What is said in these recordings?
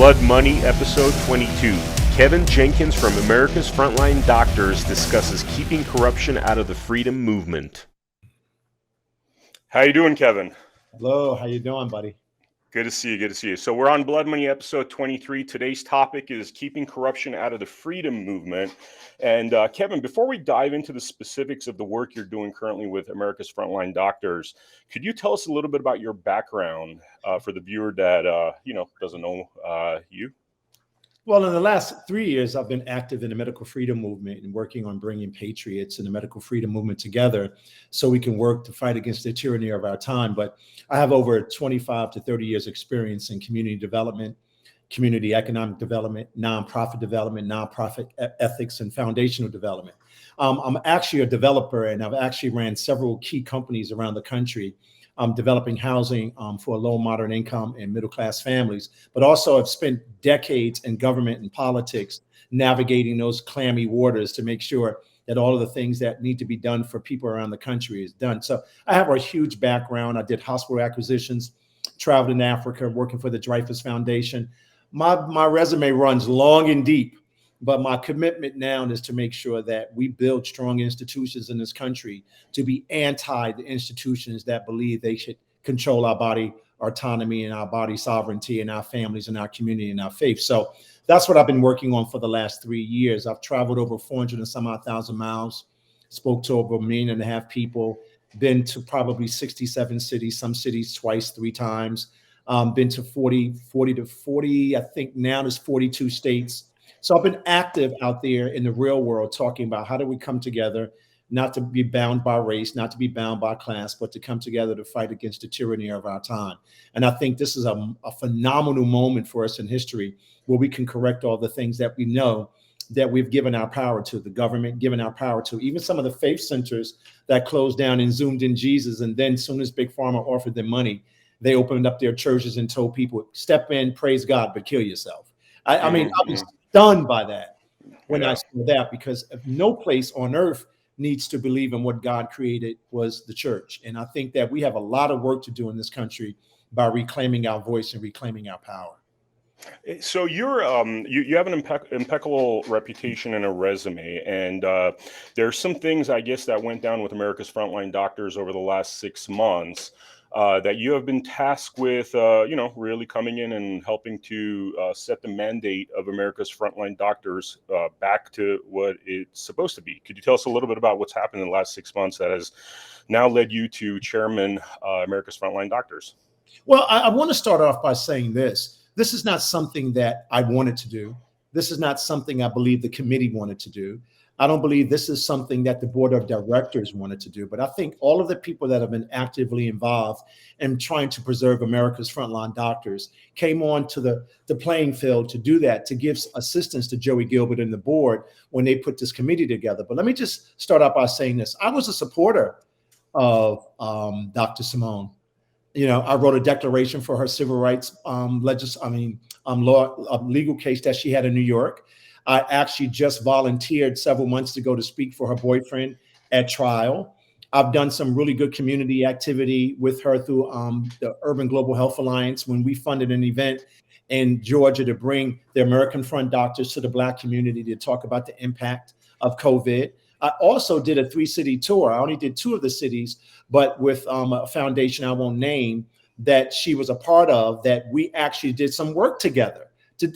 Blood Money, episode 22. Kevin Jenkins from America's Frontline Doctors discusses keeping corruption out of the freedom movement. How you doing, Kevin? Hello, how you doing, buddy? Good to see you. Good to see you. So we're on Blood Money, episode 23. Today's topic is keeping corruption out of the freedom movement. And Kevin, before we dive into the specifics of the work you're doing currently with America's Frontline Doctors, could you tell us a little bit about your background for the viewer that doesn't know you? Well, in the last 3 years, I've been active in the medical freedom movement and working on bringing patriots and the medical freedom movement together so we can work to fight against the tyranny of our time. But I have over 25 to 30 years experience in community development, community economic development, nonprofit ethics, and foundational development. I'm actually a developer, and I've actually ran several key companies around the country. Developing housing for low, moderate income and middle class families, but also I've spent decades in government and politics navigating those clammy waters to make sure that all of the things that need to be done for people around the country is done. So I have a huge background. I did hospital acquisitions, traveled in Africa, working for the Dreyfus Foundation. My resume runs long and deep, but my commitment now is to make sure that we build strong institutions in this country to be anti the institutions that believe they should control our body, our autonomy, and our body sovereignty, and our families, and our community, and our faith. So that's what I've been working on for the last 3 years. I've traveled over 400 and some odd thousand miles, spoke to over 1.5 million people, been to probably 67 cities, some cities twice, 3 times, been to 40, I think now there's 42 states. So I've been active out there in the real world talking about how do we come together, not to be bound by race, not to be bound by class, but to come together to fight against the tyranny of our time. And I think this is a phenomenal moment for us in history where we can correct all the things that we know that we've given our power to, the government, given our power to, even some of the faith centers that closed down and zoomed in Jesus. And then as soon as Big Pharma offered them money, they opened up their churches and told people, step in, praise God, but kill yourself. I mean, I was stunned by that when I saw that, because no place on earth needs to believe in what God created was the church. And I think that we have a lot of work to do in this country by reclaiming our voice and reclaiming our power. So you're you have an impeccable reputation and a resume, and there's some things I guess that went down with America's Frontline Doctors over the last 6 months. That you have been tasked with, really coming in and helping to set the mandate of America's Frontline Doctors back to what it's supposed to be. Could you tell us a little bit about what's happened in the last 6 months that has now led you to chairman America's Frontline Doctors? Well, I want to start off by saying this. This is not something that I wanted to do. This is not something I believe the committee wanted to do. I don't believe this is something that the board of directors wanted to do, but I think all of the people that have been actively involved in trying to preserve America's Frontline Doctors came on to the playing field to do that, to give assistance to Joey Gilbert and the board when they put this committee together. But let me just start out by saying this. I was a supporter of Dr. Simone. I wrote a declaration for her civil rights legal case that she had in New York. I actually just volunteered several months ago to speak for her boyfriend at trial. I've done some really good community activity with her through the Urban Global Health Alliance when we funded an event in Georgia to bring the American Front Doctors to the Black community to talk about the impact of COVID. I also did a 3-city tour. I only did 2 of the cities, but with a foundation I won't name that she was a part of, that we actually did some work together.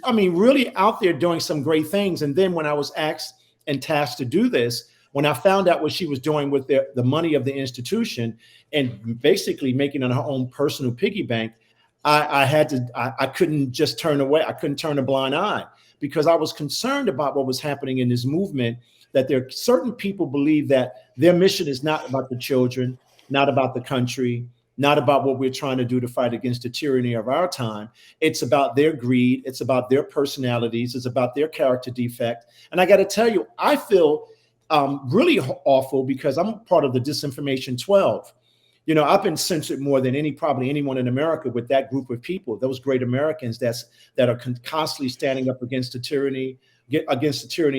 Really out there doing some great things. And then when I was asked and tasked to do this, when I found out what she was doing with the money of the institution and basically making it her own personal piggy bank, I couldn't just turn away. I couldn't turn a blind eye, because I was concerned about what was happening in this movement, that there are certain people believe that their mission is not about the children, not about the country, not about what we're trying to do to fight against the tyranny of our time. It's about their greed. It's about their personalities. It's about their character defect. And I got to tell you, I feel really awful because I'm part of the Disinformation 12. I've been censored more than probably anyone in America with that group of people, those great Americans that are constantly standing up against the tyranny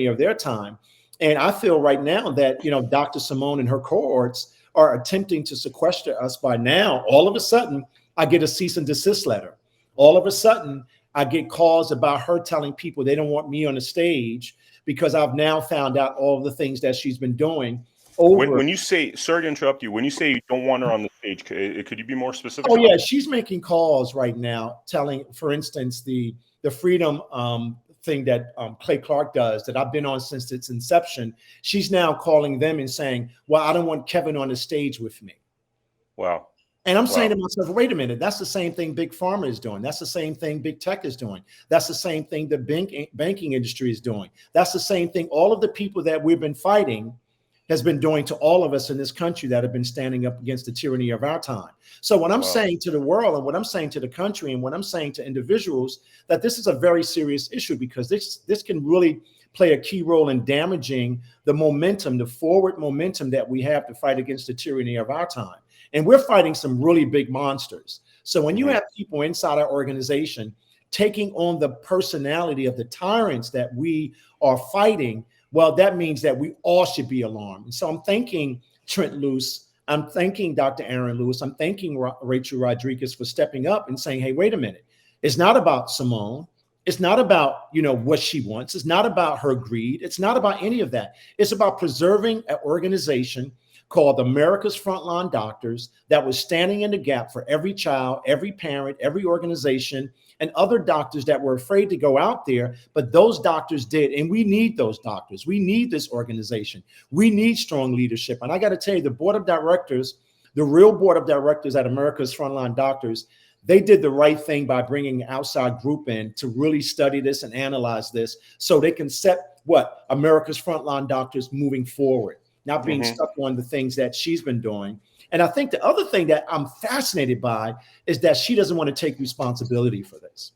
of their time. And I feel right now that, Dr. Simone and her cohorts are attempting to sequester us. By now, all of a sudden, I get a cease and desist letter. All of a sudden, I get calls about her telling people they don't want me on the stage because I've now found out all of the things that she's been doing over. When you say, sorry to interrupt you, when you say you don't want her on the stage, could you be more specific? Oh yeah, she's making calls right now, telling, for instance, the freedom thing that Clay Clark does that I've been on since its inception. She's now calling them and saying, "Well, I don't want Kevin on the stage with me." Wow. And I'm saying to myself, wait a minute, that's the same thing Big Pharma is doing. That's the same thing Big Tech is doing. That's the same thing the banking industry is doing. That's the same thing all of the people that we've been fighting has been doing to all of us in this country that have been standing up against the tyranny of our time. So what I'm saying to the world and what I'm saying to the country and what I'm saying to individuals, that this is a very serious issue, because this can really play a key role in damaging the momentum, the forward momentum that we have to fight against the tyranny of our time. And we're fighting some really big monsters. So when you have people inside our organization taking on the personality of the tyrants that we are fighting, well, that means that we all should be alarmed. And so I'm thanking Trent Luce. I'm thanking Dr. Aaron Lewis. I'm thanking Rachel Rodriguez for stepping up and saying, hey, wait a minute. It's not about Simone. It's not about, what she wants. It's not about her greed. It's not about any of that. It's about preserving an organization called America's Frontline Doctors that was standing in the gap for every child, every parent, every organization, and other doctors that were afraid to go out there, but those doctors did. And we need those doctors. We need this organization. We need strong leadership. And I got to tell you, the board of directors, the real board of directors at America's Frontline Doctors, they did the right thing by bringing an outside group in to really study this and analyze this so they can set America's Frontline Doctors moving forward, not being stuck on the things that she's been doing. And I think the other thing that I'm fascinated by is that she doesn't want to take responsibility for this.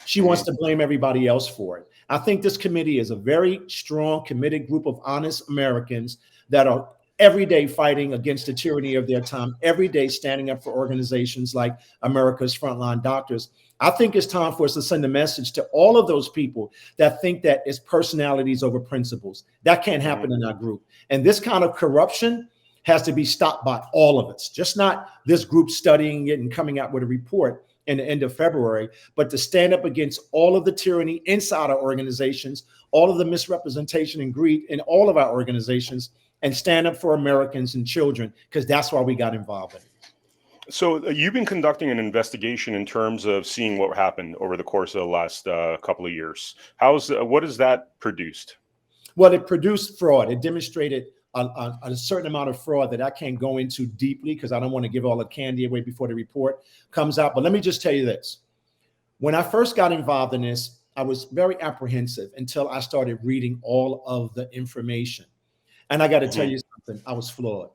She wants to blame everybody else for it. I think this committee is a very strong, committed group of honest Americans that are every day fighting against the tyranny of their time, every day standing up for organizations like America's Frontline Doctors. I think it's time for us to send a message to all of those people that think that it's personalities over principles. That can't happen in our group. And this kind of corruption has to be stopped by all of us, just not this group studying it and coming out with a report in the end of February, but to stand up against all of the tyranny inside our organizations, all of the misrepresentation and greed in all of our organizations, and stand up for Americans and children, because that's why we got involved in it. So you've been conducting an investigation in terms of seeing what happened over the course of the last couple of years. What has that produced? Well, it produced fraud. It demonstrated a certain amount of fraud that I can't go into deeply because I don't want to give all the candy away before the report comes out. But let me just tell you this. When I first got involved in this, I was very apprehensive until I started reading all of the information. And I got to tell you something, I was floored.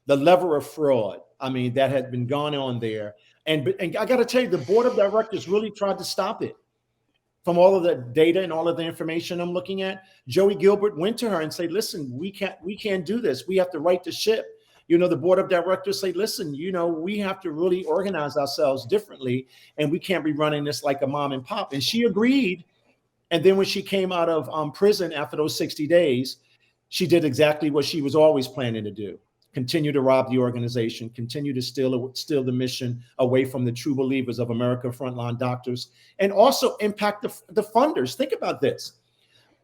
The level of fraud, that had been going on there. And I got to tell you, the board of directors really tried to stop it. From all of the data and all of the information I'm looking at, Joey Gilbert went to her and said, listen, we can't do this. We have to right the ship. The board of directors say, listen, we have to really organize ourselves differently, and we can't be running this like a mom and pop. And she agreed. And then when she came out of prison after those 60 days, she did exactly what she was always planning to do. Continue to rob the organization, continue to steal the mission away from the true believers of America Frontline Doctors, and also impact the funders. Think about this.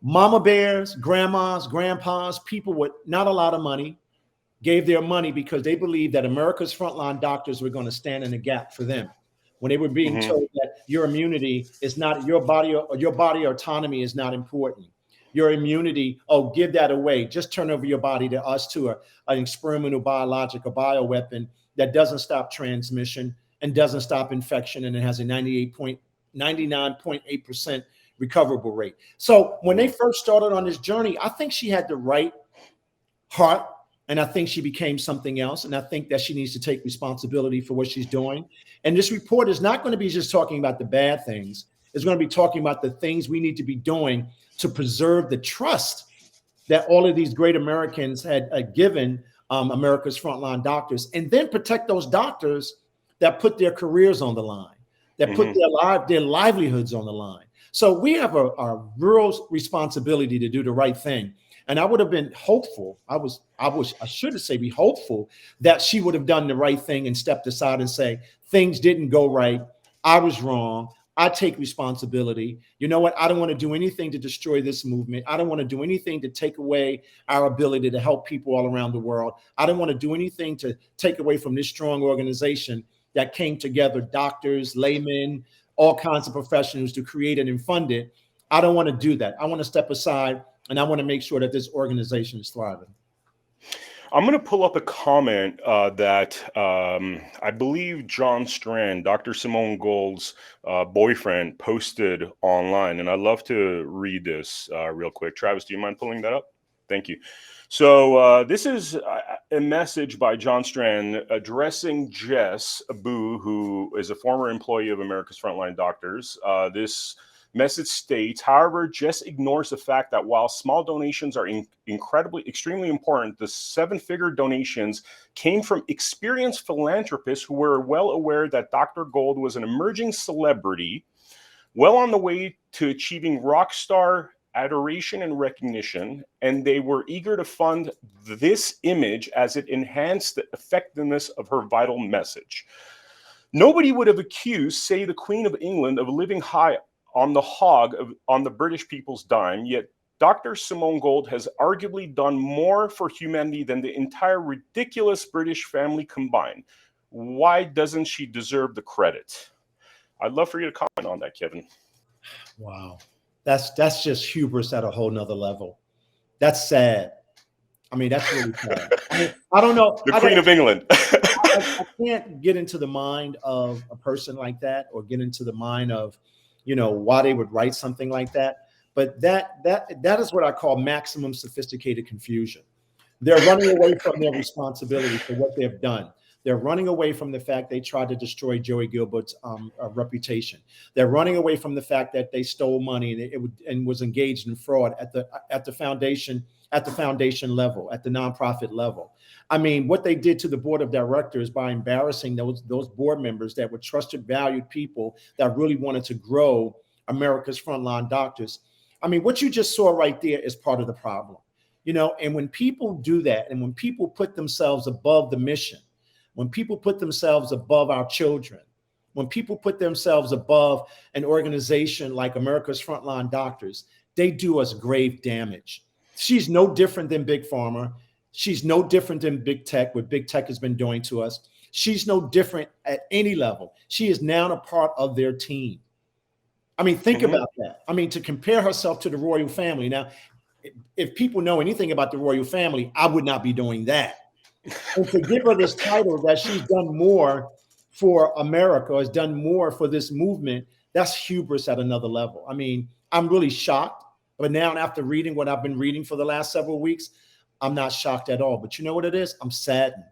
Mama bears, grandmas, grandpas, people with not a lot of money gave their money because they believed that America's Frontline Doctors were going to stand in the gap for them. When they were being told that your immunity is not your body autonomy is not important. Your immunity, give that away. Just turn over your body to us, to an experimental biologic, a bioweapon that doesn't stop transmission and doesn't stop infection, and it has a 99.8% recoverable rate. So when they first started on this journey, I think she had the right heart, and I think she became something else. And I think that she needs to take responsibility for what she's doing. And this report is not going to be just talking about the bad things. It's going to be talking about the things we need to be doing to preserve the trust that all of these great Americans had given America's Frontline Doctors, and then protect those doctors that put their careers on the line, that put their livelihoods on the line. So we have a real responsibility to do the right thing. And I would have been hopeful. I should say be hopeful that she would have done the right thing and stepped aside and say, things didn't go right. I was wrong. I take responsibility. You know what? I don't want to do anything to destroy this movement. I don't want to do anything to take away our ability to help people all around the world. I don't want to do anything to take away from this strong organization that came together, doctors, laymen, all kinds of professionals to create it and fund it. I don't want to do that. I want to step aside and I want to make sure that this organization is thriving. I'm going to pull up a comment that I believe John Strand, Dr. Simone Gold's boyfriend, posted online. And I'd love to read this real quick. Travis, do you mind pulling that up? Thank you. So this is a message by John Strand addressing Jess Abu, who is a former employee of America's Frontline Doctors. This message states, however, Jess ignores the fact that while small donations are extremely important, the 7-figure donations came from experienced philanthropists who were well aware that Dr. Gold was an emerging celebrity, well on the way to achieving rock star adoration and recognition, and they were eager to fund this image as it enhanced the effectiveness of her vital message. Nobody would have accused, say, the Queen of England of living high on the hog on the British people's dime, yet Dr. Simone Gold has arguably done more for humanity than the entire ridiculous British family combined. Why doesn't she deserve the credit? I'd love for you to comment on that, Kevin. Wow. That's just hubris at a whole nother level. That's sad. I mean, that's really sad. I don't know. The Queen of England. I can't get into the mind of a person like that, or get into the mind of, why they would write something like that. But that is what I call maximum sophisticated confusion. They're running away from their responsibility for what they've done. They're running away from the fact they tried to destroy Joey Gilbert's reputation. They're running away from the fact that they stole money and was engaged in fraud at the foundation level, at the nonprofit level. I mean, what they did to the board of directors by embarrassing those board members that were trusted, valued people that really wanted to grow America's Frontline Doctors. I mean, what you just saw right there is part of the problem, and when people do that, and when people put themselves above the mission, when people put themselves above our children, when people put themselves above an organization like America's Frontline Doctors, they do us grave damage. She's no different than Big Pharma. She's no different than Big Tech, what Big Tech has been doing to us. She's no different at any level. She is now a part of their team. I mean, think about that. I mean, to compare herself to the royal family. Now, if people know anything about the royal family, I would not be doing that. And to give her this title that she's done more for America, has done more for this movement, that's hubris at another level. I mean, I'm really shocked. But now, after reading what I've been reading for the last several weeks, I'm not shocked at all. But you know what it is? I'm saddened.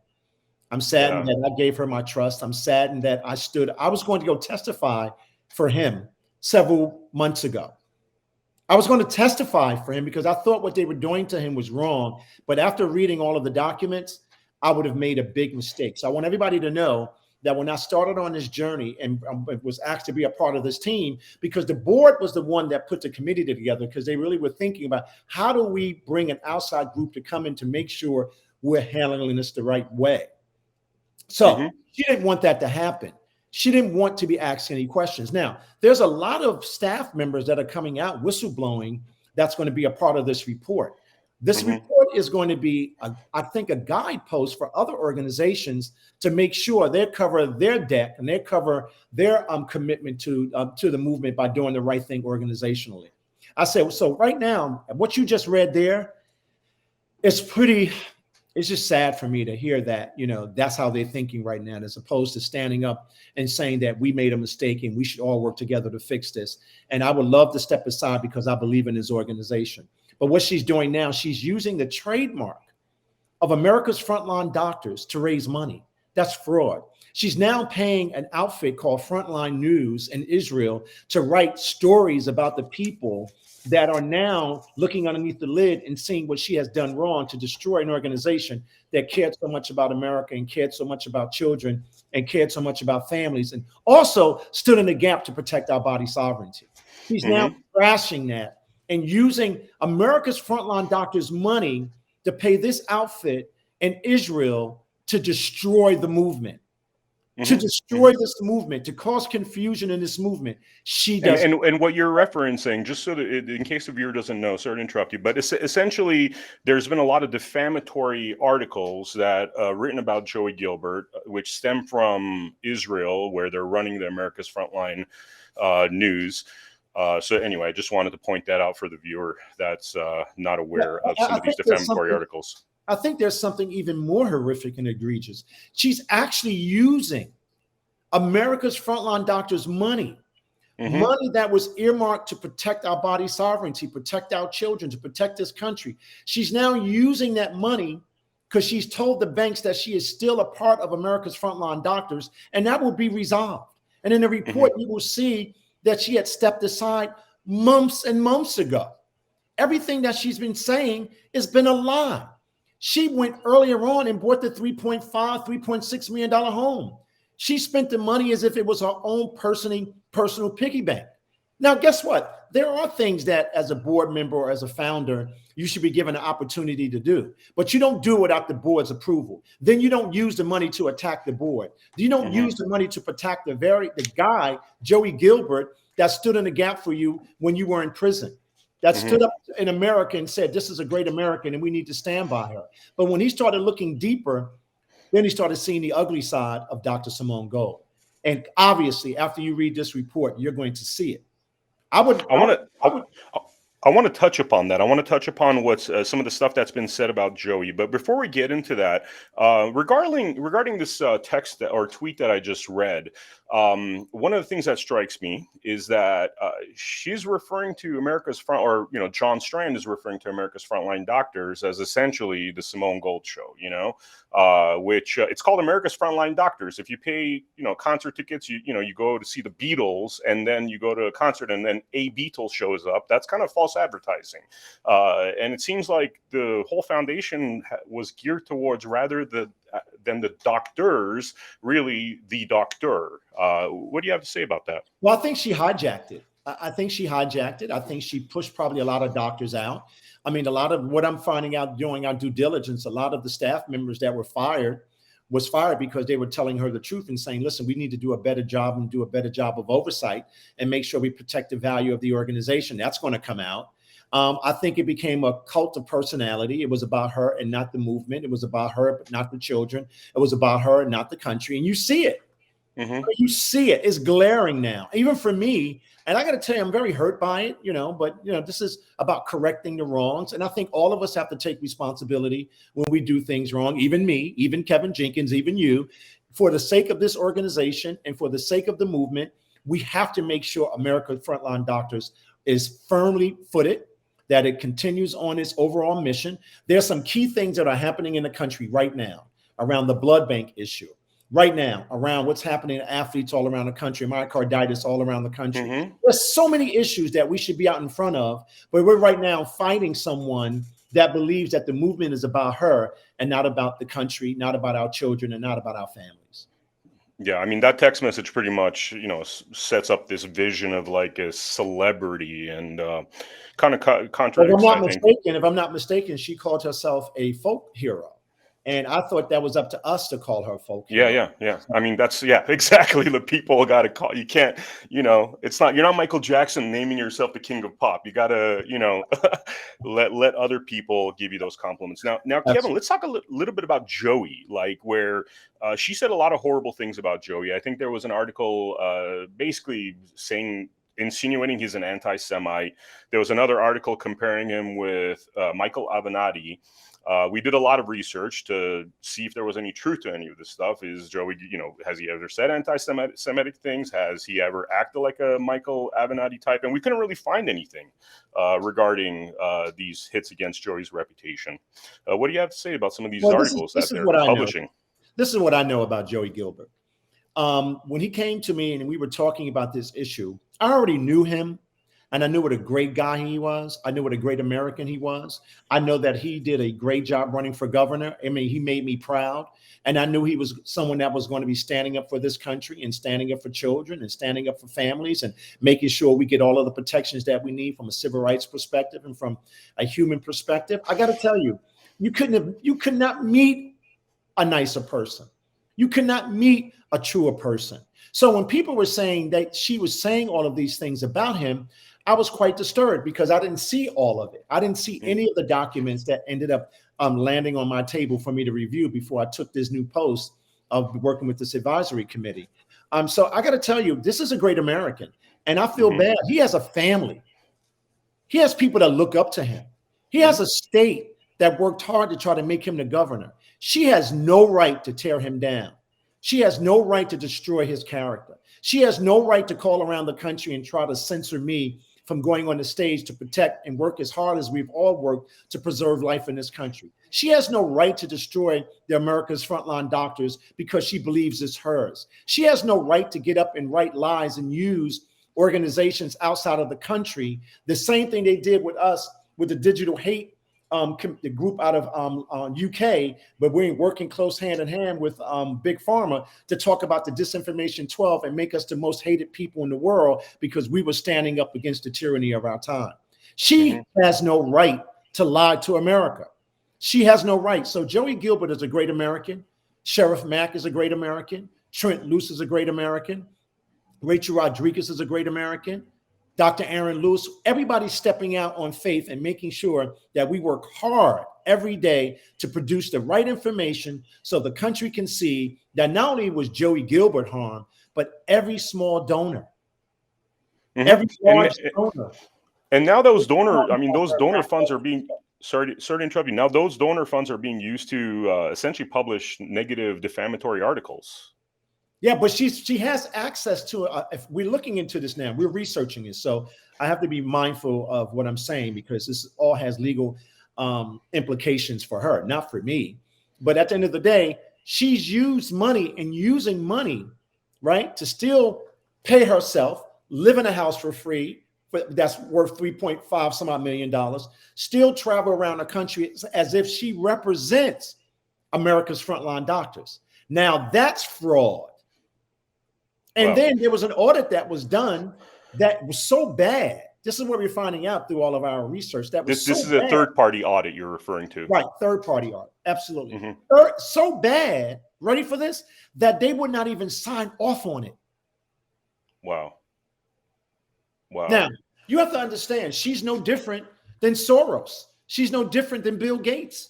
I'm saddened that I gave her my trust. I'm saddened that I was going to go testify for him several months ago. I was going to testify for him because I thought what they were doing to him was wrong. But after reading all of the documents, I would have made a big mistake. So I want everybody to know that when I started on this journey and was asked to be a part of this team, because the board was the one that put the committee together, because they really were thinking about how do we bring an outside group to come in to make sure we're handling this the right way. So she didn't want that to happen. She didn't want to be asked any questions. Now, there's a lot of staff members that are coming out whistleblowing that's going to be a part of this report. This report is going to be, I think, a guidepost for other organizations to make sure they cover their deck and they cover their commitment to the movement by doing the right thing organizationally. I say, so right now, what you just read there, it's just sad for me to hear that, that's how they're thinking right now, as opposed to standing up and saying that we made a mistake and we should all work together to fix this. And I would love to step aside because I believe in this organization. But what she's doing now, she's using the trademark of America's Frontline Doctors to raise money. That's fraud. She's now paying an outfit called Frontline News in Israel to write stories about the people that are now looking underneath the lid and seeing what she has done wrong to destroy an organization that cared so much about America and cared so much about children and cared so much about families and also stood in the gap to protect our body sovereignty. She's now crashing that and using America's Frontline Doctors' money to pay this outfit in Israel to destroy the movement. to Hmm. destroy this movement, to cause confusion in this movement. She And, does. and what you're referencing, just so that in case the viewer doesn't know, sorry to interrupt you, but essentially, there's been a lot of defamatory articles that written about Joey Gilbert, which stem from Israel, where they're running the America's Frontline news. So anyway, I just wanted to point that out for the viewer that's not aware of some of these defamatory articles. I think there's something even more horrific and egregious. She's actually using America's Frontline doctors' money. Money that was earmarked to protect our body sovereignty, protect our children, to protect this country. She's now using that money because she's told the banks that she is still a part of America's Frontline doctors, and that will be resolved. And in the report, you will see that she had stepped aside months and months ago. Everything that she's been saying has been a lie. She went earlier on and bought the $3.5, $3.6 million home. She spent the money as if it was her own personal piggy bank. Now, guess what? There are things that as a board member or as a founder, you should be given an opportunity to do, but you don't do it without the board's approval. Then you don't use the money to attack the board. You don't use the money to protect the guy, Joey Gilbert, that stood in the gap for you when you were in prison, that stood up in America and said, this is a great American and we need to stand by her. But when he started looking deeper, then he started seeing the ugly side of Dr. Simone Gold. And obviously, after you read this report, you're going to see it. I want to touch upon that. I want to touch upon what's some of the stuff that's been said about Joey. But before we get into that, regarding this text or tweet that I just read, one of the things that strikes me is that she's referring to America's Front, or John Strand is referring to America's Frontline Doctors as essentially the Simone Gold show. Which it's called America's Frontline Doctors. If you pay concert tickets, you go to see the Beatles, and then you go to a concert, and then a Beatle shows up. That's kind of false advertising, and it seems like the whole foundation was geared towards, rather than the doctors, really the doctor. What do you have to say about that? Well, I think she hijacked it. I think she pushed probably a lot of doctors out. I mean, a lot of what I'm finding out during our due diligence, a lot of the staff members that were fired was fired because they were telling her the truth and saying, listen, we need to do a better job and do a better job of oversight and make sure we protect the value of the organization. That's going to come out. I think it became a cult of personality. It was about her and not the movement. It was about her, but not the children. It was about her and not the country. And you see it. You see it. It's glaring now, even for me. And I got to tell you, I'm very hurt by it, but this is about correcting the wrongs. And I think all of us have to take responsibility when we do things wrong, even me, even Kevin Jenkins, even you. For the sake of this organization and for the sake of the movement, we have to make sure America's Frontline Doctors is firmly footed, that it continues on its overall mission. There's some key things that are happening in the country right now around the blood bank issue. Right now, around what's happening to athletes all around the country, myocarditis all around the country. There's so many issues that we should be out in front of, but we're right now fighting someone that believes that the movement is about her and not about the country, not about our children, and not about our families. Yeah, I mean, that text message pretty much, sets up this vision of like a celebrity, and kind of contradicts, If I'm not mistaken, she called herself a folk hero. And I thought that was up to us to call her folk hero. Yeah. I mean, exactly. The people got to call. You can't, it's not, you're not Michael Jackson naming yourself the king of pop. You got to, let other people give you those compliments. Now, Kevin, let's talk a little bit about Joey, like where she said a lot of horrible things about Joey. I think there was an article basically insinuating he's an anti-Semite. There was another article comparing him with Michael Avenatti. We did a lot of research to see if there was any truth to any of this stuff. Is Joey, has he ever said anti-Semitic things? Has he ever acted like a Michael Avenatti type? And we couldn't really find anything regarding these hits against Joey's reputation. What do you have to say about some of these articles that they're publishing? This is what I know about Joey Gilbert. When he came to me and we were talking about this issue, I already knew him. And I knew what a great guy he was. I knew what a great American he was. I know that he did a great job running for governor. I mean, he made me proud. And I knew he was someone that was going to be standing up for this country and standing up for children and standing up for families and making sure we get all of the protections that we need from a civil rights perspective and from a human perspective. I got to tell you, you could not meet a nicer person. You cannot meet a truer person. So when people were saying that she was saying all of these things about him, I was quite disturbed because I didn't see all of it. I didn't see any of the documents that ended up landing on my table for me to review before I took this new post of working with this advisory committee. So I got to tell you, this is a great American, and I feel bad. He has a family. He has people that look up to him. He has a state that worked hard to try to make him the governor. She has no right to tear him down. She has no right to destroy his character. She has no right to call around the country and try to censor me from going on the stage to protect and work as hard as we've all worked to preserve life in this country. She has no right to destroy the America's frontline doctors because she believes it's hers. She has no right to get up and write lies and use organizations outside of the country. The same thing they did with us with the digital hate, the group out of UK, but we're working close hand in hand with Big Pharma to talk about the Disinformation 12 and make us the most hated people in the world because we were standing up against the tyranny of our time. She has no right to lie to America. She has no right. So Joey Gilbert is a great American. Sheriff Mack is a great American. Trent Luce is a great American. Rachel Rodriguez is a great American. Dr. Aaron Lewis, everybody's stepping out on faith and making sure that we work hard every day to produce the right information so the country can see that not only was Joey Gilbert harmed, but every small donor, every large donor. And now those donor funds are being, sorry to interrupt you. Now those donor funds are being used to essentially publish negative defamatory articles. Yeah, but she has access to it. If we're looking into this now, we're researching it. So I have to be mindful of what I'm saying because this all has legal implications for her, not for me. But at the end of the day, she's used money and using money, right, to still pay herself, live in a house for free, that's worth $3.5 some odd million, still travel around the country as if she represents America's frontline doctors. Now that's fraud. And then there was an audit that was done that was so bad. This is what we're finding out through all of our research. That was this is a third-party audit you're referring to. Right, third-party audit. Absolutely. So bad, ready for this, that they would not even sign off on it. Wow. Now, you have to understand, she's no different than Soros. She's no different than Bill Gates.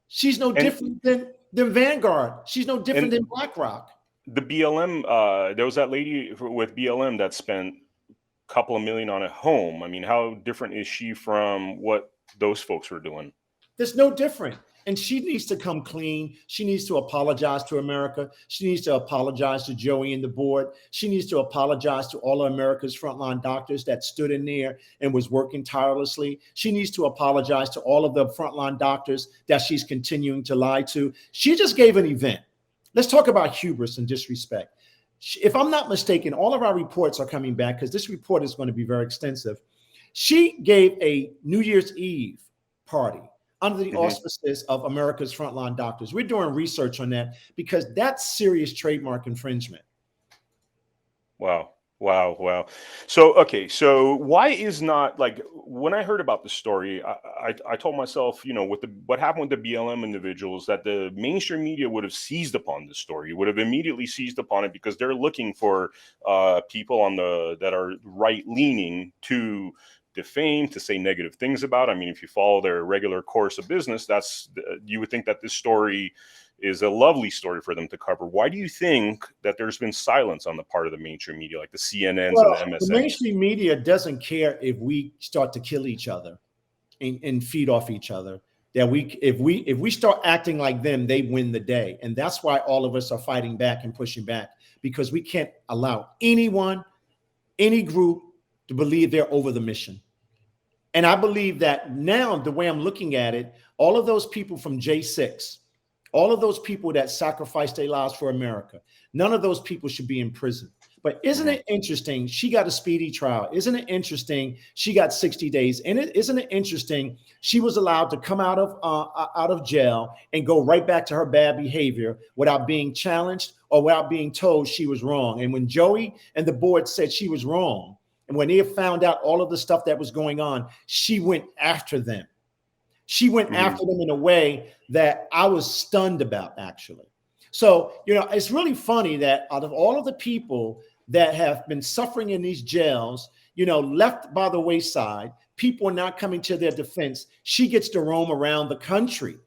She's no different than Vanguard. She's no different than BlackRock. The BLM, there was that lady with BLM that spent a couple of million on a home. I mean, how different is she from what those folks were doing? There's no different. And she needs to come clean. She needs to apologize to America. She needs to apologize to Joey and the board. She needs to apologize to all of America's frontline doctors that stood in there and was working tirelessly. She needs to apologize to all of the frontline doctors that she's continuing to lie to. She just gave an event. Let's talk about hubris and disrespect. If I'm not mistaken, all of our reports are coming back because this report is going to be very extensive. She gave a New Year's Eve party under the auspices of America's frontline doctors. We're doing research on that because that's serious trademark infringement. Wow. So why is not, like, when I heard about the story, I told myself, with what happened with the BLM individuals, that the mainstream media would have seized upon this story, would have immediately seized upon it because they're looking for people that are right leaning to defame, to say negative things about. I mean, if you follow their regular course of business, you would think that this story is a lovely story for them to cover. Why do you think that there's been silence on the part of the mainstream media, like the CNNs and the MSNs? The mainstream media doesn't care if we start to kill each other and feed off each other. That if we start acting like them, they win the day. And that's why all of us are fighting back and pushing back, because we can't allow anyone, any group to believe they're over the mission. And I believe that now, the way I'm looking at it, all of those people from J6, all of those people that sacrificed their lives for America, none of those people should be in prison. But isn't it interesting? She got a speedy trial. Isn't it interesting? She got 60 days. And isn't it interesting? She was allowed to come out of jail and go right back to her bad behavior without being challenged or without being told she was wrong. And when Joey and the board said she was wrong, and when they found out all of the stuff that was going on, she went after them. She went after them in a way that I was stunned about, actually. So, it's really funny that out of all of the people that have been suffering in these jails, left by the wayside, people are not coming to their defense. She gets to roam around the country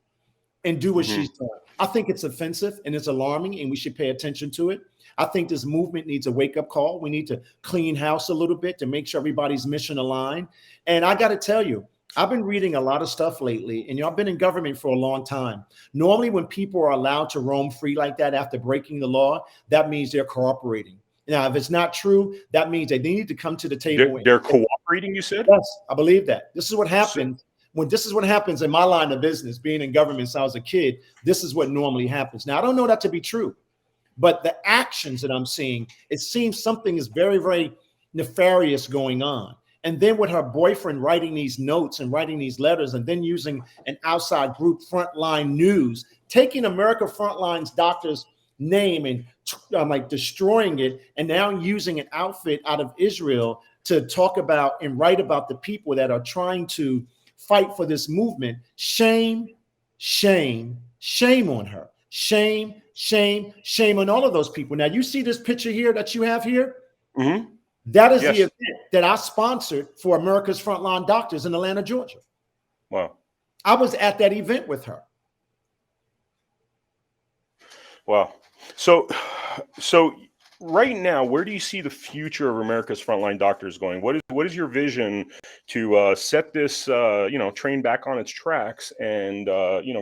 and do what she's doing. I think it's offensive and it's alarming, and we should pay attention to it. I think this movement needs a wake-up call. We need to clean house a little bit to make sure everybody's mission aligned. And I got to tell you, I've been reading a lot of stuff lately, and I've been in government for a long time. Normally, when people are allowed to roam free like that after breaking the law, that means they're cooperating. Now, if it's not true, that means they need to come to the table. They're cooperating, you said? Yes, I believe that. This is what happens. This is what happens in my line of business, being in government since I was a kid. This is what normally happens. Now, I don't know that to be true, but the actions that I'm seeing, it seems something is very, very nefarious going on. And then with her boyfriend writing these notes and writing these letters, and then using an outside group, Frontline News, taking America Frontline's doctor's name and like destroying it, and now using an outfit out of Israel to talk about and write about the people that are trying to fight for this movement. Shame, shame, shame on her. Shame, shame, shame on all of those people. Now, you see this picture here that you have here? Mm-hmm. That is the event that I sponsored for America's Frontline Doctors in Atlanta, Georgia. Wow. I was at that event with her. Wow. So right now, where do you see the future of America's Frontline Doctors going? What is your vision to set this train back on its tracks and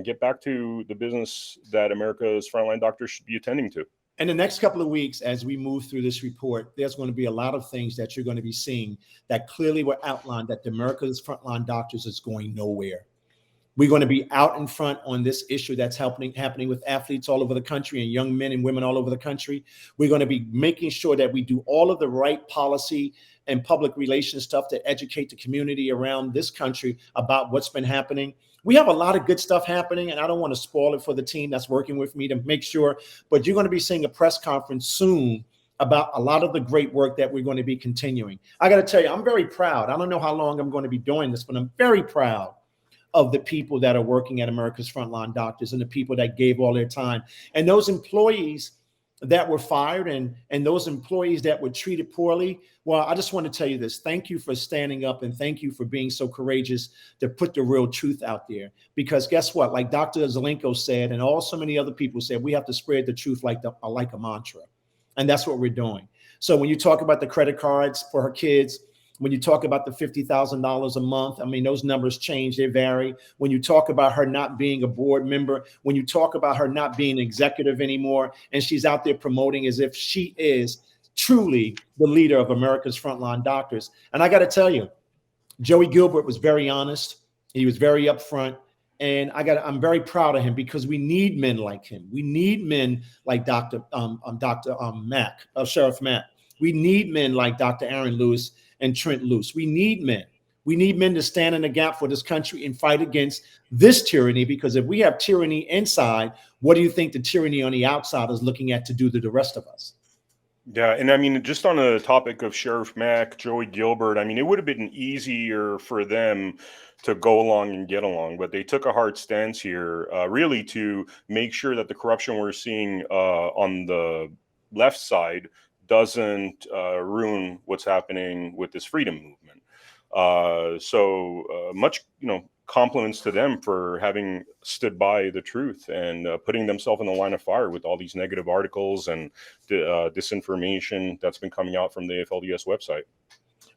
get back to the business that America's Frontline Doctors should be attending to? In the next couple of weeks, as we move through this report, there's going to be a lot of things that you're going to be seeing that clearly were outlined that the America's Frontline Doctors is going nowhere. We're going to be out in front on this issue that's happening with athletes all over the country and young men and women all over the country. We're going to be making sure that we do all of the right policy and public relations stuff to educate the community around this country about what's been happening. We have a lot of good stuff happening, and I don't want to spoil it for the team that's working with me to make sure, but you're going to be seeing a press conference soon about a lot of the great work that we're going to be continuing. I got to tell you, I'm very proud. I don't know how long I'm going to be doing this, but I'm very proud of the people that are working at America's Frontline Doctors and the people that gave all their time. And those employees that were fired and those employees that were treated poorly, well, I just want to tell you this. Thank you for standing up, and thank you for being so courageous to put the real truth out there. Because guess what? Like Dr. Zelenko said, and also many other people said, we have to spread the truth like a mantra. And that's what we're doing. So when you talk about the credit cards for her kids, when you talk about the $50,000 a month, I mean, those numbers change, they vary. When you talk about her not being a board member, when you talk about her not being executive anymore, and she's out there promoting as if she is truly the leader of America's Frontline Doctors. And I got to tell you, Joey Gilbert was very honest. He was very upfront. And I'm very proud of him, because we need men like him. We need men like Sheriff Mack. We need men like Dr. Aaron Lewis and Trent Luce. We need men. We need men to stand in the gap for this country and fight against this tyranny, because if we have tyranny inside, what do you think the tyranny on the outside is looking at to do to the rest of us? Yeah, and I mean, just on the topic of Sheriff Mack, Joey Gilbert, I mean, it would have been easier for them to go along and get along, but they took a hard stance here, really to make sure that the corruption we're seeing on the left side doesn't ruin what's happening with this freedom movement. So much, compliments to them for having stood by the truth and putting themselves in the line of fire with all these negative articles and disinformation that's been coming out from the AFLDS website.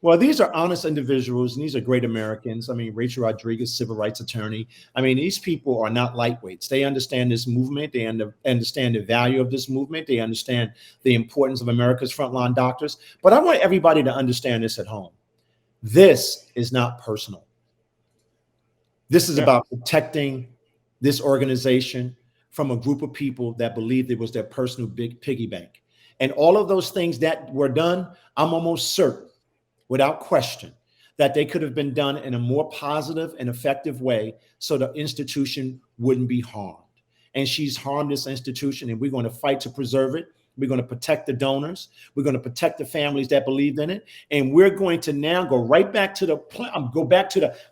Well, these are honest individuals, and these are great Americans. I mean, Rachel Rodriguez, civil rights attorney. I mean, these people are not lightweights. They understand this movement. They understand the value of this movement. They understand the importance of America's Frontline Doctors. But I want everybody to understand this at home. This is not personal. This is about protecting this organization from a group of people that believed it was their personal big piggy bank. And all of those things that were done, I'm almost certain, without question, that they could have been done in a more positive and effective way so the institution wouldn't be harmed. And she's harmed this institution, and we're going to fight to preserve it. We're going to protect the donors. We're going to protect the families that believed in it. And we're going to now go right back to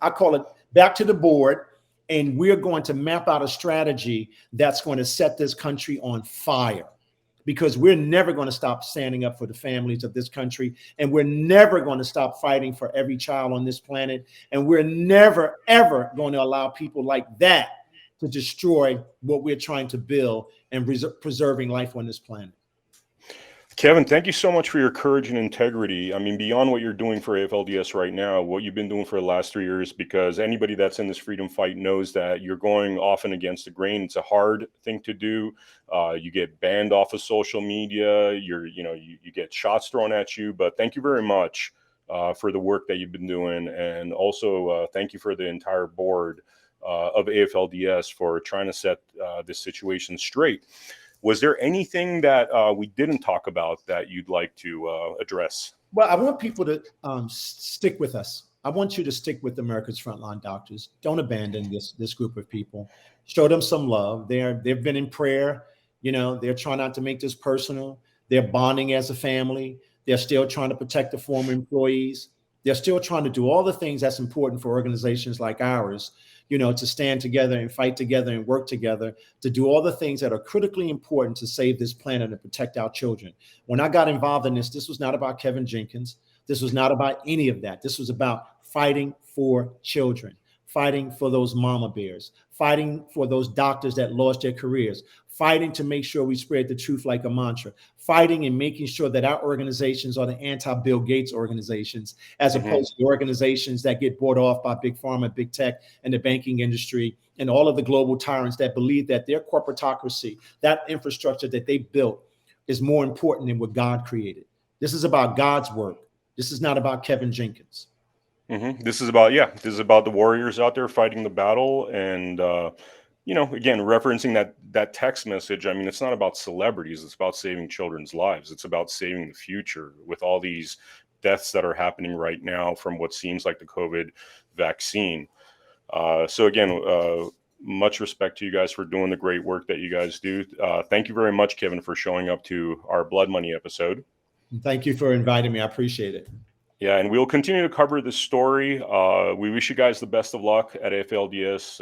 I call it back to the board And we're going to map out a strategy that's going to set this country on fire, because we're never going to stop standing up for the families of this country. And we're never going to stop fighting for every child on this planet. And we're never, ever going to allow people like that to destroy what we're trying to build and preserving life on this planet. Kevin, thank you so much for your courage and integrity. I mean, beyond what you're doing for AFLDS right now, what you've been doing for the last 3 years, because anybody that's in this freedom fight knows that you're going often against the grain. It's a hard thing to do. You get banned off of social media. You get shots thrown at you. But thank you very much for the work that you've been doing. And also thank you for the entire board of AFLDS for trying to set this situation straight. Was there anything that we didn't talk about that you'd like to address? Well, I want people to stick with us. I want you to stick with America's Frontline Doctors. Don't abandon this group of people. Show them some love. They've been in prayer. They're trying not to make this personal. They're bonding as a family. They're still trying to protect the former employees. They're still trying to do all the things that's important for organizations like ours, to stand together and fight together and work together to do all the things that are critically important to save this planet and protect our children. When I got involved in this was not about Kevin Jenkins. This was not about any of that. This was about fighting for children, fighting for those mama bears, fighting for those doctors that lost their careers, fighting to make sure we spread the truth like a mantra, fighting and making sure that our organizations are the anti-Bill Gates organizations, as opposed to organizations that get bought off by big pharma, big tech, and the banking industry, and all of the global tyrants that believe that their corporatocracy, that infrastructure that they built, is more important than what God created. This is about God's work. This is not about Kevin Jenkins. This is about the warriors out there fighting the battle. And again, referencing that text message, I mean, it's not about celebrities. It's about saving children's lives. It's about saving the future with all these deaths that are happening right now from what seems like the COVID vaccine. So again, much respect to you guys for doing the great work that you guys do. Thank you very much, Kevin, for showing up to our Blood Money episode. Thank you for inviting me. I appreciate it. Yeah, and we'll continue to cover this story. We wish you guys the best of luck at AFLDS.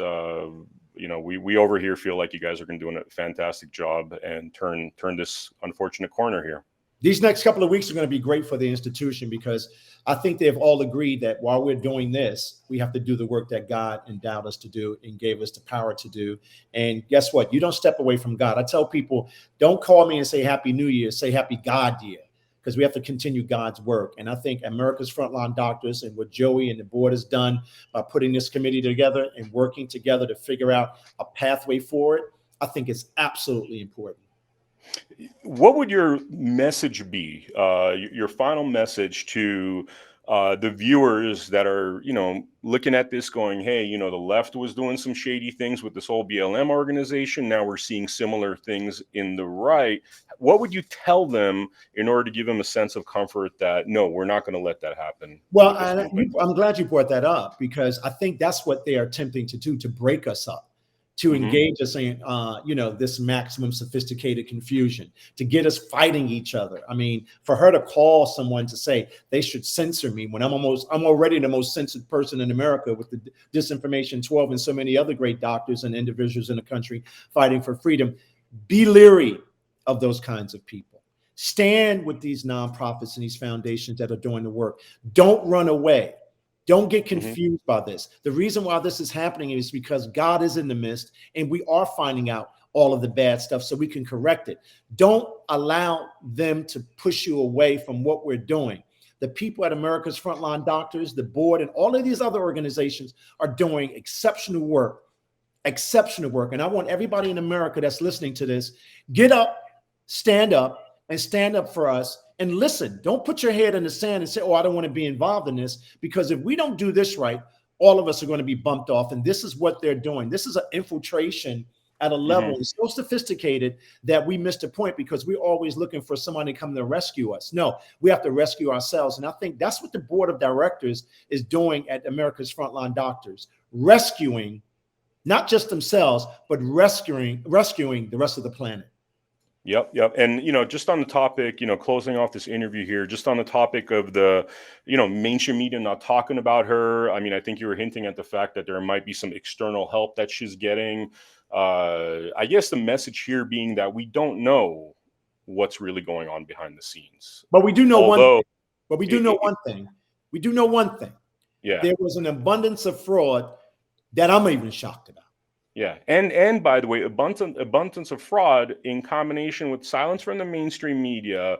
We over here feel like you guys are going to do a fantastic job and turn this unfortunate corner here. These next couple of weeks are going to be great for the institution, because I think they've all agreed that while we're doing this, we have to do the work that God endowed us to do and gave us the power to do. And guess what? You don't step away from God. I tell people, don't call me and say Happy New Year, say Happy God Year, because we have to continue God's work. And I think America's Frontline Doctors and what Joey and the board has done by putting this committee together and working together to figure out a pathway forward, I think it's absolutely important. What would your message be, your final message to the viewers that are, looking at this going, hey, the left was doing some shady things with this whole BLM organization. Now we're seeing similar things in the right. What would you tell them in order to give them a sense of comfort that, no, we're not going to let that happen? Well, I'm glad you brought that up, because I think that's what they are attempting to do, to break us up, to engage us in, this maximum sophisticated confusion, to get us fighting each other. I mean, for her to call someone to say they should censor me when I'm already the most censored person in America, with the Disinformation 12 and so many other great doctors and individuals in the country fighting for freedom. Be leery of those kinds of people. Stand with these nonprofits and these foundations that are doing the work. Don't run away. Don't get confused by this. The reason why this is happening is because God is in the midst, and we are finding out all of the bad stuff so we can correct it. Don't allow them to push you away from what we're doing. The people at America's Frontline Doctors, the board, and all of these other organizations are doing exceptional work. And I want everybody in America that's listening to this, get up, and stand up for us. And listen, don't put your head in the sand and say, oh, I don't want to be involved in this, because if we don't do this right, all of us are going to be bumped off. And this is what they're doing. This is an infiltration at a level so sophisticated that we missed a point, because we're always looking for someone to come to rescue us. No, we have to rescue ourselves. And I think that's what the board of directors is doing at America's Frontline Doctors, rescuing not just themselves, but rescuing the rest of the planet. Yep, yep. And just on the topic, closing off this interview here, just on the topic of the, mainstream media not talking about her. I mean, I think you were hinting at the fact that there might be some external help that she's getting. I guess the message here being that we don't know what's really going on behind the scenes. But we do know Although, But we do know one thing. We do know one thing. yeah, There was an abundance of fraud that I'm even shocked about. yeah, and by the way, abundance of fraud in combination with silence from the mainstream media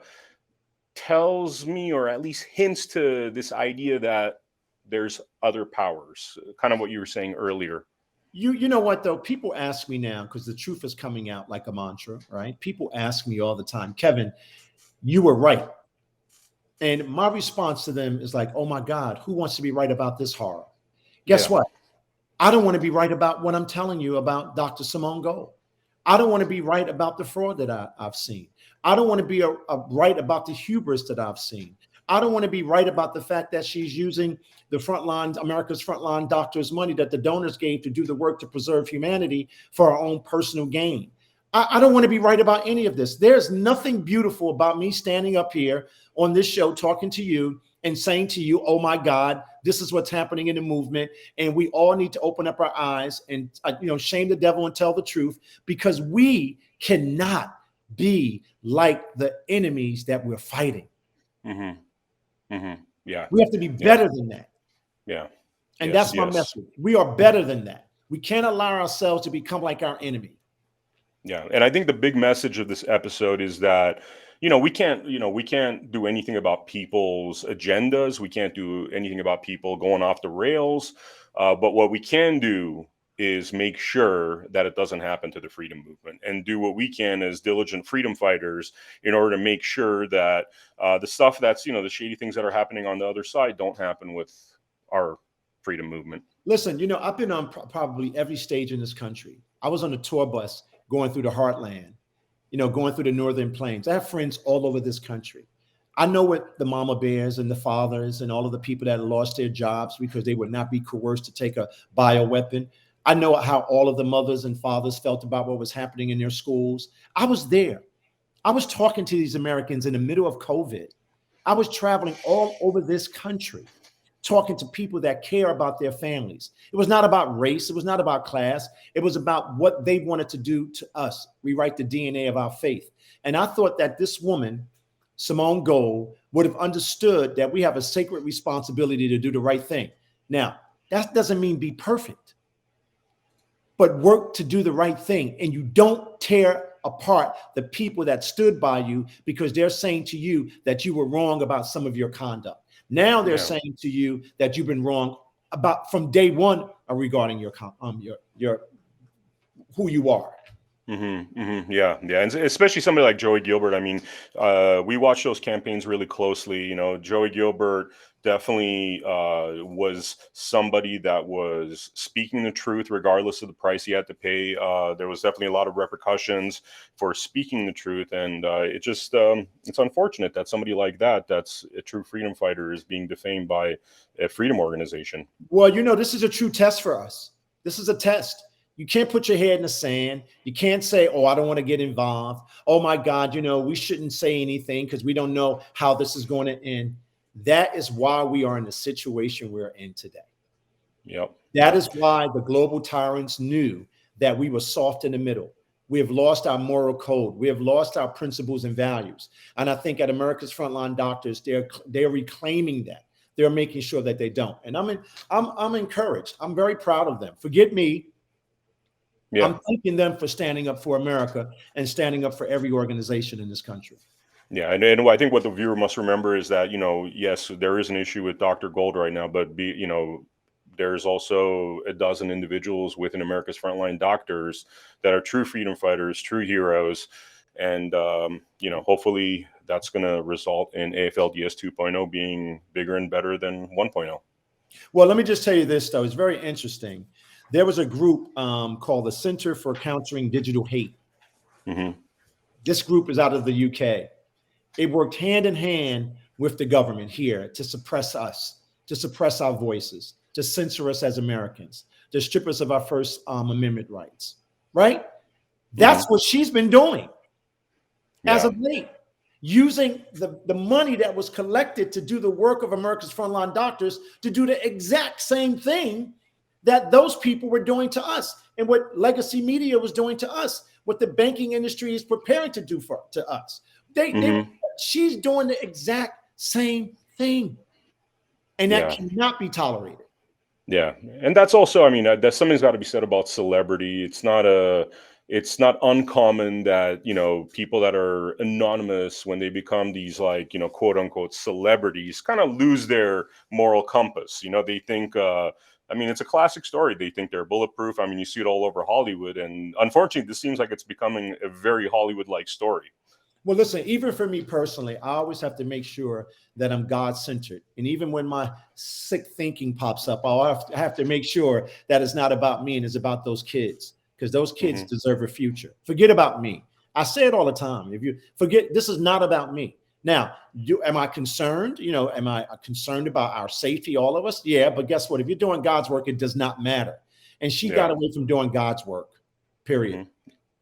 tells me, or at least hints to this idea that there's other powers, kind of what you were saying earlier. You know what though? People ask me now, because the truth is coming out like a mantra, right? People ask me all the time, Kevin, you were right. And my response to them is like, oh my God, who wants to be right about this horror? Guess what? I don't want to be right about what I'm telling you about Dr. Simone Gold. I don't want to be right about the fraud that I've seen. I don't want to be right about the hubris that I've seen. I don't want to be right about the fact that she's using the frontline, America's frontline doctors' money that the donors gave to do the work to preserve humanity for our own personal gain. I don't want to be right about any of this. There's nothing beautiful about me standing up here on this show talking to you and saying to you, oh my God, this is what's happening in the movement. And we all need to open up our eyes and, shame the devil and tell the truth, because we cannot be like the enemies that we're fighting. Mm-hmm. Mm-hmm. Yeah. We have to be better than that. Yeah. And that's my message. We are better than that. We can't allow ourselves to become like our enemy. Yeah. And I think the big message of this episode is that, we can't do anything about people's agendas. We can't do anything about people going off the rails. But what we can do is make sure that it doesn't happen to the freedom movement, and do what we can as diligent freedom fighters in order to make sure that the stuff that's, the shady things that are happening on the other side don't happen with our freedom movement. Listen, I've been on probably every stage in this country. I was on a tour bus going through the heartland, going through the northern plains. I have friends all over this country. I know what the mama bears and the fathers and all of the people that lost their jobs because they would not be coerced to take a bioweapon. I know how all of the mothers and fathers felt about what was happening in their schools. I was there. I was talking to these Americans in the middle of COVID. I was traveling all over this country, talking to people that care about their families. It was not about race. It was not about class. It was about what they wanted to do to us, rewrite the DNA of our faith. And I thought that this woman, Simone Gold, would have understood that we have a sacred responsibility to do the right thing. Now, that doesn't mean be perfect, but work to do the right thing. And you don't tear apart the people that stood by you because they're saying to you that you were wrong about some of your conduct. Now they're saying to you that you've been wrong about from day one regarding your who you are. Mm-hmm, mm-hmm, yeah, and especially somebody like Joey Gilbert. I mean, we watch those campaigns really closely. Joey Gilbert definitely was somebody that was speaking the truth regardless of the price he had to pay. There was definitely a lot of repercussions for speaking the truth, and it's unfortunate that somebody like that's a true freedom fighter is being defamed by a freedom organization. Well, this is a true test for us. This is a test. You can't put your head in the sand. You can't say, oh, I don't want to get involved. Oh, my God, we shouldn't say anything because we don't know how this is going to end. That is why we are in the situation we're in today. Yep. That is why the global tyrants knew that we were soft in the middle. We have lost our moral code. We have lost our principles and values. And I think at America's Frontline Doctors, they're reclaiming that. They're making sure that they don't. And I'm encouraged. I'm very proud of them. Forget me. Yeah. I'm thanking them for standing up for America and standing up for every organization in this country. Yeah, and I think what the viewer must remember is that, yes, there is an issue with Dr. Gold right now, but there's also a dozen individuals within America's Frontline Doctors that are true freedom fighters, true heroes, and hopefully that's going to result in AFLDS 2.0 being bigger and better than 1.0. Well, let me just tell you this, though. It's very interesting. There was a group called the Center for Countering Digital Hate. Mm-hmm. This group is out of the UK. It worked hand in hand with the government here to suppress us, to suppress our voices, to censor us as Americans, to strip us of our First Amendment rights, right? That's what she's been doing. as Yeah. of late, using the money that was collected to do the work of America's frontline doctors to do the exact same thing that those people were doing to us, and what legacy media was doing to us, what the banking industry is preparing to do to us. She's doing the exact same thing, and that Yeah. cannot be tolerated. Yeah, and that's also, I mean, that something's got to be said about celebrity. It's not uncommon that, people that are anonymous, when they become these, like, quote unquote celebrities, kind of lose their moral compass. They think, I mean, it's a classic story. They think they're bulletproof. I mean, you see it all over Hollywood, and unfortunately, this seems like it's becoming a very Hollywood-like story. Well, listen, even for me personally, I always have to make sure that I'm God-centered. And even when my sick thinking pops up, I have to make sure that it's not about me and it's about those kids, because those kids Hmm. deserve a future. Forget about me. I say it all the time. If you forget, this is not about me. Now, am I concerned? Am I concerned about our safety, all of us? Yeah, but guess what? If you're doing God's work, it does not matter. And she Yeah. got away from doing God's work, period. Hmm.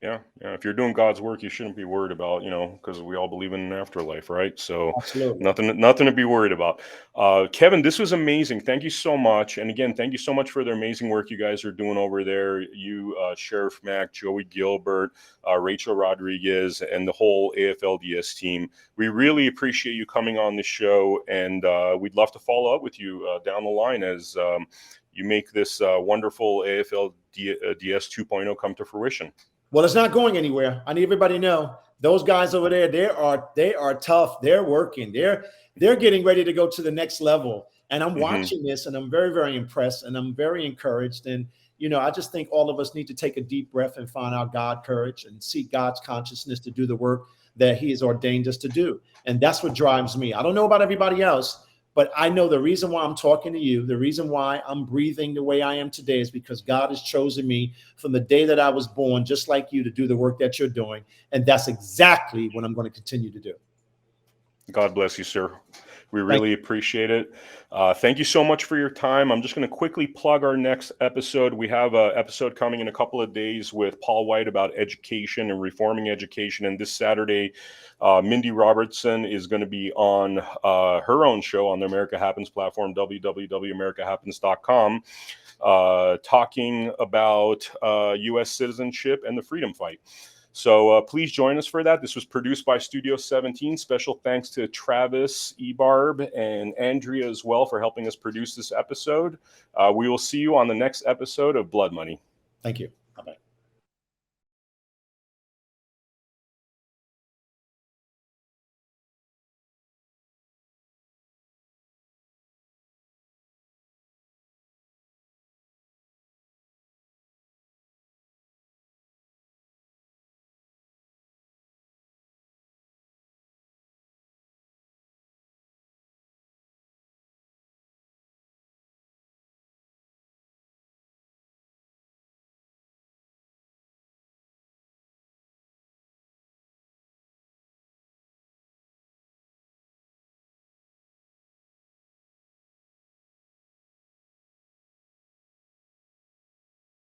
Yeah, yeah. If you're doing God's work, you shouldn't be worried about, because we all believe in an afterlife, right? So Absolutely. nothing to be worried about. Kevin, this was amazing. Thank you so much. And again, thank you so much for the amazing work you guys are doing over there. You, Sheriff Mack, Joey Gilbert, Rachel Rodriguez, and the whole AFLDS team. We really appreciate you coming on the show, and we'd love to follow up with you down the line as you make this wonderful AFLDS 2.0 come to fruition. Well, it's not going anywhere. I need everybody to know those guys over there. They are tough. They're working. They're getting ready to go to the next level. And I'm Hmm. watching this, and I'm very, very impressed, and I'm very encouraged. And I just think all of us need to take a deep breath and find our God courage and seek God's consciousness to do the work that He has ordained us to do. And that's what drives me. I don't know about everybody else, but I know the reason why I'm talking to you, the reason why I'm breathing the way I am today, is because God has chosen me from the day that I was born, just like you, to do the work that you're doing. And that's exactly what I'm going to continue to do. God bless you, sir. We Thank really appreciate it. Thank you so much for your time. I'm just going to quickly plug our next episode. We have an episode coming in a couple of days with Paul White about education and reforming education. And this Saturday, Mindy Robertson is going to be on her own show on the America Happens platform, www.americahappens.com, talking about U.S. citizenship and the freedom fight. So please join us for that. This was produced by Studio 17. Special thanks to Travis, Ebarb, and Andrea as well for helping us produce this episode. We will see you on the next episode of Blood Money. you.